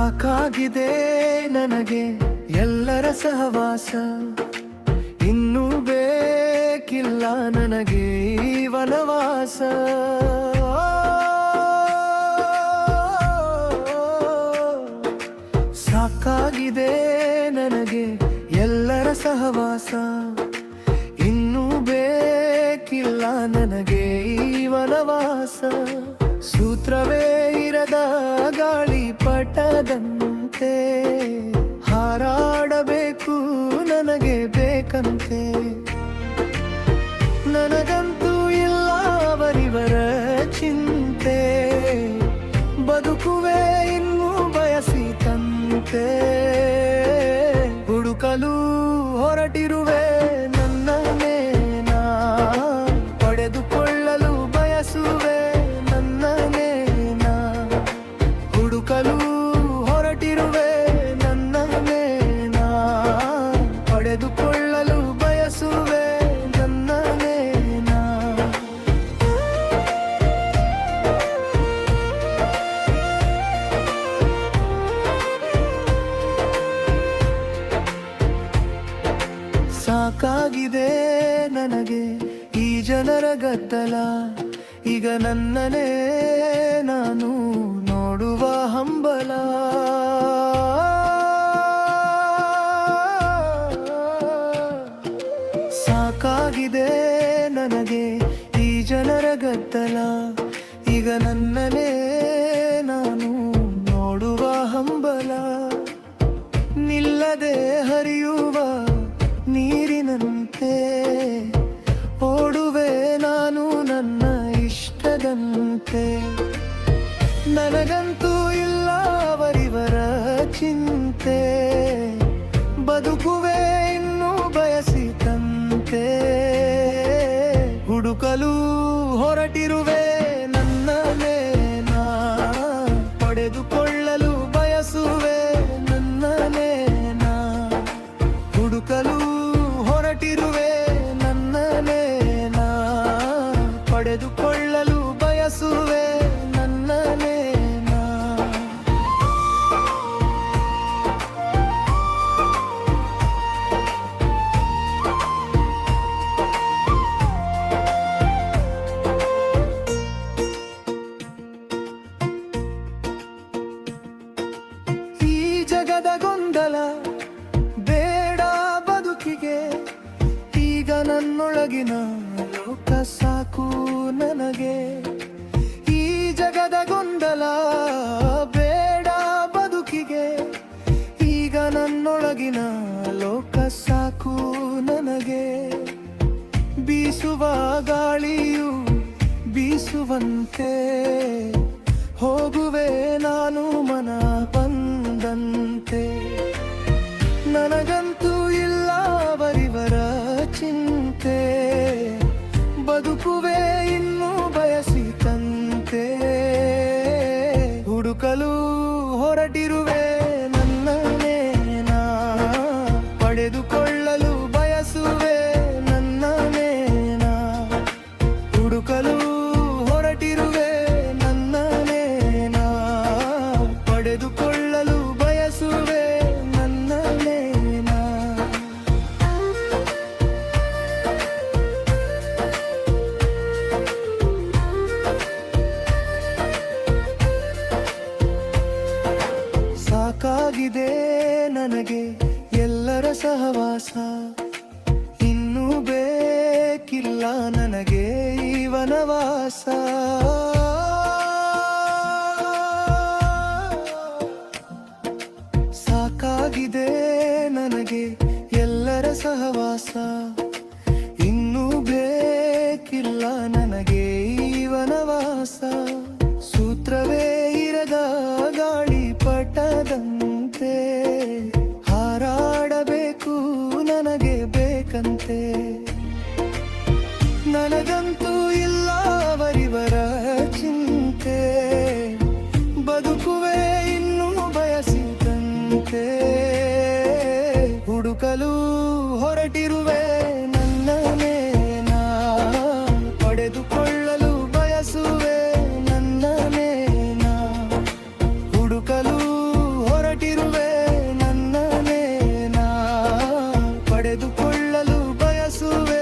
ಸಾಕಾಗಿದೆ ನನಗೆ ಎಲ್ಲರ ಸಹವಾಸ, ಇನ್ನೂ ಬೇಕಿಲ್ಲ ನನಗೆ ಈ ವನವಾಸ. ಸಾಕಾಗಿದೆ ನನಗೆ ಎಲ್ಲರ ಸಹವಾಸ, ಇನ್ನೂ ಬೇಕಿಲ್ಲ ನನಗೆ ಈ ವನವಾಸ. ಸೂತ್ರವೇ ಇರದ ಗಾಳಿಪಟದಂತೆ ಹಾರಾಡಬೇಕು ನನಗೆ ಬೇಕಂತೆ. ನನಗಂತೂ ಇಲ್ಲ ಅವರಿವರ ಚಿಂತೆ, ಬದುಕುವೆ ಇನ್ನೂ ಬಯಸಿತಂತೆ. ಹುಡುಕಲು ಹೊರಟಿರುವೆ ನನ್ನನ್ನೇ ನಾ, ಪಡೆದುಕೊಳ್ಳಲು ಬಯಸುವೆ ನನ್ನನ್ನೇ ನಾ. ಹುಡುಕಲು ಹೊರಟಿರುವೆ ನನ್ನನ್ನೇ ನಾ, ಪಡೆದುಕೊಳ್ಳಲು ಬಯಸುವೆ ನನ್ನನ್ನೇ ನಾ. ಸಾಕಾಗಿದೆ ನನಗೆ ಈ ಜನರ ಗದ್ದಲ, ಈಗ ನನ್ನನ್ನೇ ನಾನು ನೋಡುವ ಹಂಬಲ. ಸಾಕಾಗಿದೆ ನನಗೆ ಈ ಜನರ ಗದ್ದಲ, ಈಗ ನನ್ನನ್ನೇ ನಾನು ನೋಡುವ ಹಂಬಲ. ನಿಲ್ಲದೆ ಹರಿಯುವ ನೀರಿನಂತೆ ಓಡುವೆ ನಾನು ನನ್ನ ಇಷ್ಟದಂತೆ. ನನಗಂತೂ ಇಲ್ಲ ಅವರಿವರ ಚಿಂತೆ, ಬದುಕುವೆ ಇನ್ನೂ ಬಯಸಿತಂತೆ. ಹುಡುಕಲು ಹೊರಟಿರುವೆ ನನ್ನನ್ನೇ ನಾ, ಪಡೆದುಕೊಳ್ಳಲು ಬಯಸುವೆ ನನ್ನನ್ನೇ ನಾ. ಹುಡುಕಲು ಹೊರಟಿರುವೆ ನನ್ನನ್ನೇ ನಾ, ಪಡೆದುಕೊಳ್ಳಲು ಬಯಸುವೆ ನನ್ನನ್ನೇ ನಾ. ಈ ಜಗದ ಗೊಂದಲ ಬೇಡ ಬದುಕಿಗೆ, ಈಗ ನನ್ನೊಳಗಿನ ಲೋಕ ಸಾಕು ನನಗೆ. ಈ ಜಗದ ಗೊಂದಲ ಬೇಡ ಬದುಕಿಗೆ, ಈಗ ನನ್ನೊಳಗಿನ ಲೋಕ ಸಾಕು ನನಗೆ. ಬೀಸುವ ಗಾಳಿಯು ಬೀಸುವಂತೆ ಹೋಗುವೆ ನಾನು ಮನ ಬಂದಂತೆ. ನನಗಂತೂ ಇಲ್ಲ ಅವರಿವರ ಚಿಂತೆ, ಬದುಕುವೆ ಇನ್ನೂ ಬಯಸಿತಂತೆ. ಹುಡುಕಲು ಹೊರಟಿರುವೆ ನನ್ನನ್ನೇ ನಾ, ಪಡೆದುಕೊಳ್ಳಲು ಬಯಸುವೆ ನನ್ನನ್ನೇ ನಾ. ಹುಡುಕಲು ಹೊರಟಿರುವೆ ನನ್ನನ್ನೇ ನಾ, ಪಡೆದುಕೊಳ್ಳಲು ಬಯಸುವೆ ನನ್ನನ್ನೇ ನಾ. ಸಾಕಾಗಿದೆ ನನಗೆ ಎಲ್ಲರ ಸಹವಾಸ, ಇನ್ನೂ ಬೇಕಿಲ್ಲ ನನಗೆ ಈ ವನವಾಸ. ಸಾಕಾಗಿದೆ ನನಗೆ ಎಲ್ಲರ ಸಹವಾಸ, ಇನ್ನೂ ಬೇಕಿಲ್ಲ ನನಗೆ ಈ ವನವಾಸ. ಸೂತ್ರವೇ ಇರದ ಗಾಳಿಪಟದಂತೆ ಹಾರಾಡಬೇಕು ನನಗೆ ಬೇಕಂತೆ. ನನಗಂತೂ ಇಲ್ಲ ಅವರಿವರ ಚಿಂತೆ, ಬದುಕುವೆ ಇನ್ನೂ ಬಯಸಿದಂತೆ. ಹುಡುಕಲು ಹೊರಟಿರುವೆ ನನ್ನನ್ನೇ ನಾ, ಪಡೆದುಕೊಳ್ಳಲು ಬಯಸುವೆ ನನ್ನನ್ನೇ ನಾ. ಹುಡುಕಲು ಕಳೆದುಕೊಳ್ಳಲು ಬಯಸುವೆ